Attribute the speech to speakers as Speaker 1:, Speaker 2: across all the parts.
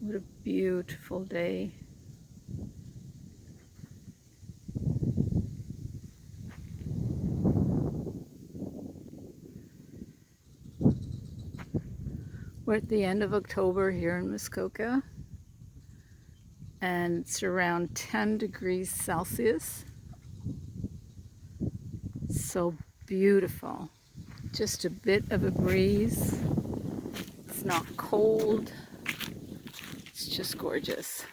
Speaker 1: What a beautiful day. We're at the end of October here in Muskoka, and it's around 10 degrees Celsius. So beautiful. Just a bit of a breeze. It's not cold. It's just gorgeous.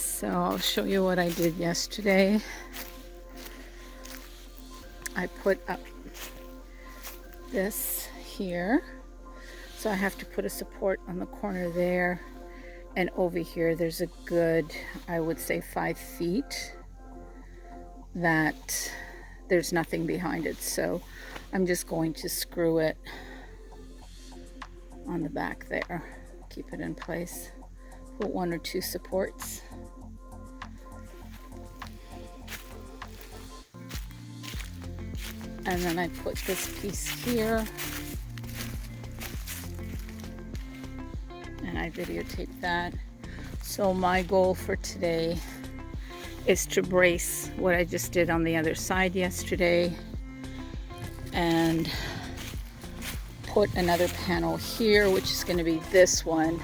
Speaker 1: So I'll show you what I did yesterday. I put up this here. So I have to put a support on the corner there. And over here, there's a good, I would say 5 feet that there's nothing behind it. So I'm just going to screw it on the back there. Keep it in place. Put 1 or 2 supports. And then I put this piece here, and I videotape that. So my goal for today is to brace what I just did on the other side yesterday and put another panel here, which is going to be this one,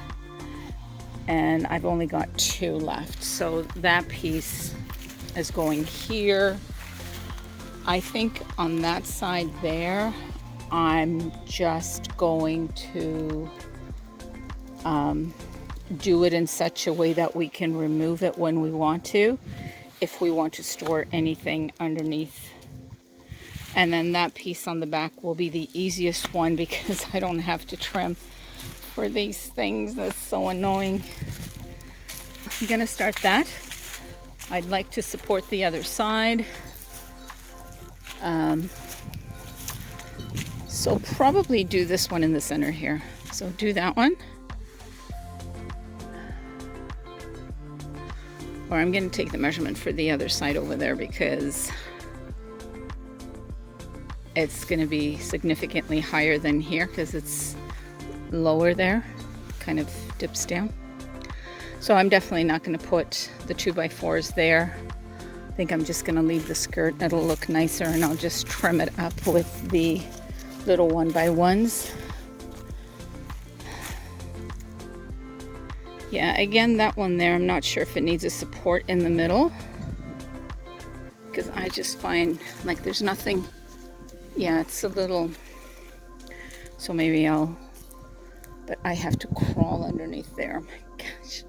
Speaker 1: and I've only got 2 left. So that piece is going here. I think on that side there, I'm just going to do it in such a way that we can remove it when we want to, if we want to store anything underneath. And then that piece on the back will be the easiest one because I don't have to trim for these things. That's so annoying. I'm gonna start that. I'd like to support the other side. So probably do this one in the center here. So do that one. Or I'm going to take the measurement for the other side over there because it's going to be significantly higher than here because it's lower there, kind of dips down. So I'm definitely not going to put the 2x4s there. think I'm just gonna leave the skirt. It'll look nicer, and I'll just trim it up with the little 1x1s. Yeah, again, that one there, I'm not sure if it needs a support in the middle, because I just find like there's nothing. Yeah, it's a little, so maybe but I have to crawl underneath there. Oh my gosh.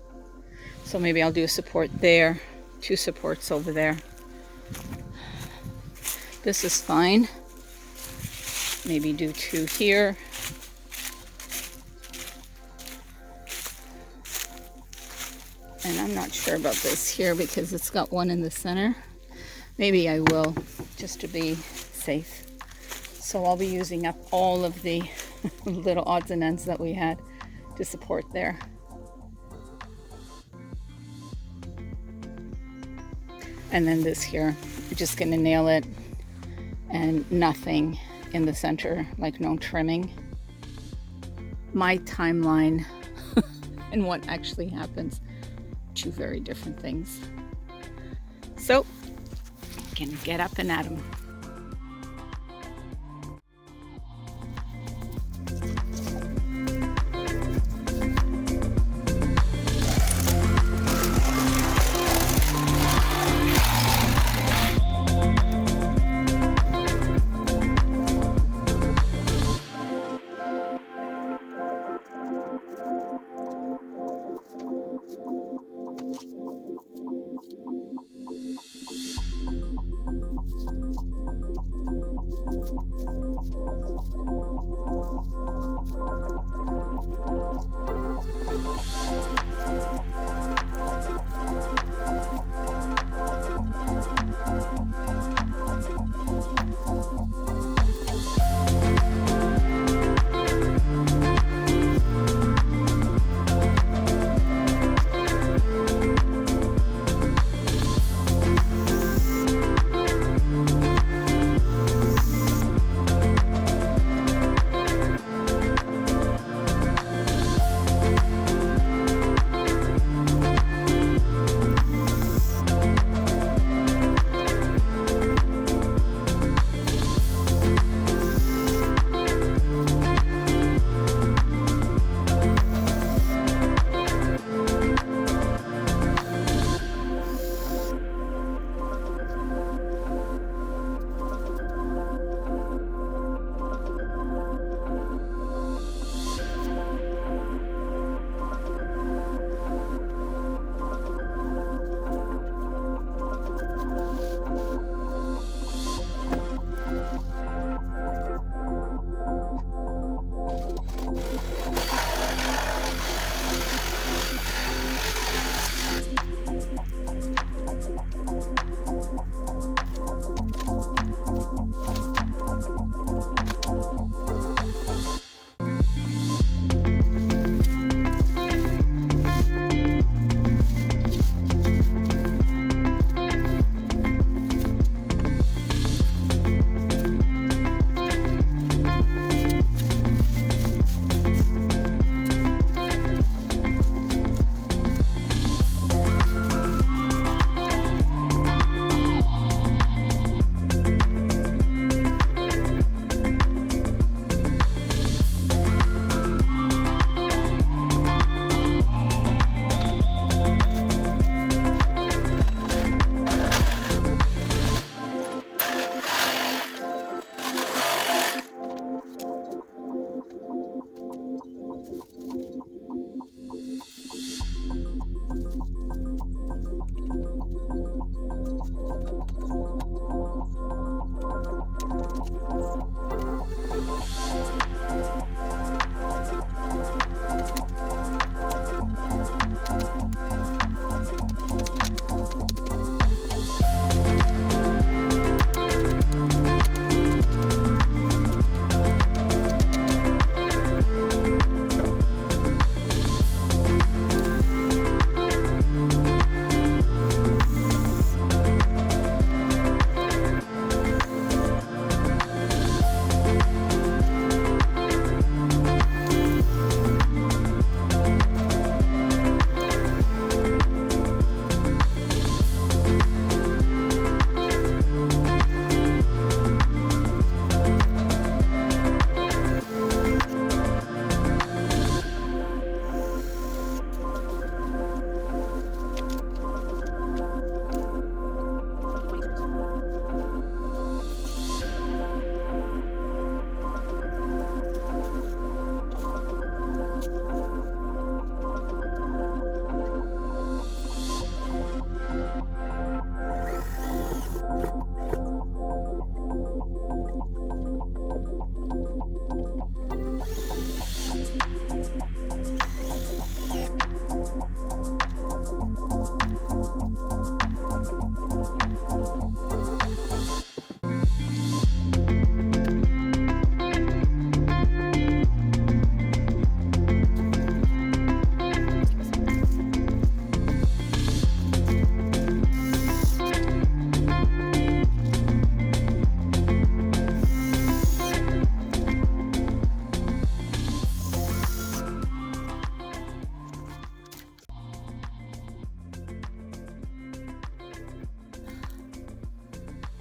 Speaker 1: So maybe I'll do a support there, 2 supports over there. This is fine. Maybe do 2 here. And I'm not sure about this here because it's got 1 in the center. Maybe I will, just to be safe. So I'll be using up all of the little odds and ends that we had to support there. And then this here, I'm just gonna nail it, and nothing in the center, like no trimming. My timeline and what actually happens, 2 very different things. So, gonna get up and at 'em.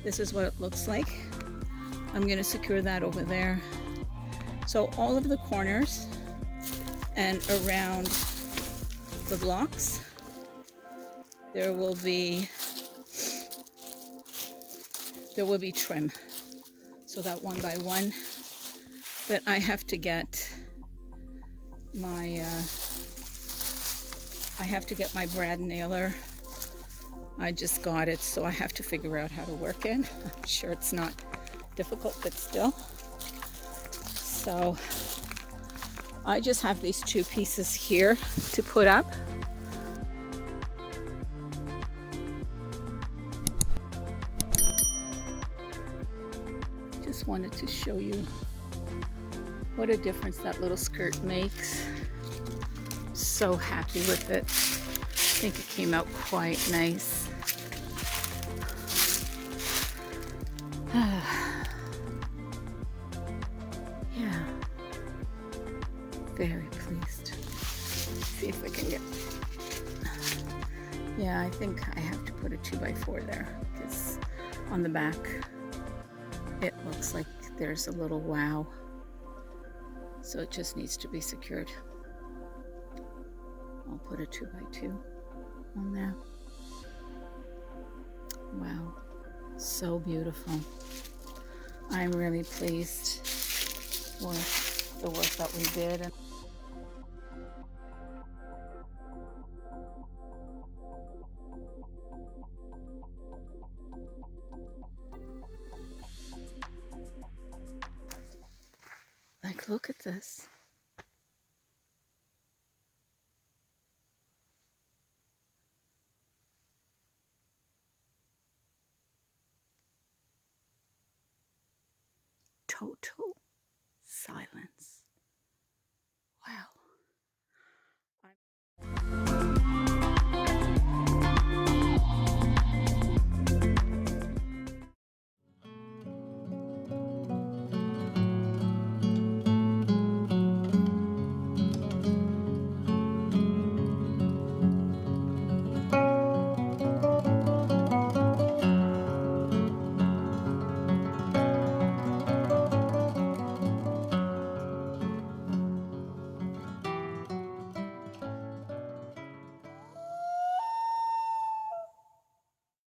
Speaker 1: This is what it looks like. I'm going to secure that over there. So all of the corners and around the blocks, there will be trim. So that one by one, but I have to get my brad nailer. I just got it, so I have to figure out how to work it. I'm sure it's not difficult, but still. So I just have these two pieces here to put up. Just wanted to show you what a difference that little skirt makes. So happy with it. I think it came out quite nice. Yeah, very pleased. See if I can get. Yeah, I think I have to put a 2x4 there because on the back it looks like there's a little wow. So it just needs to be secured. I'll put a 2x2 on there. Wow, so beautiful. I'm really pleased with the work that we did. Like, look at this. Total silence. Wow.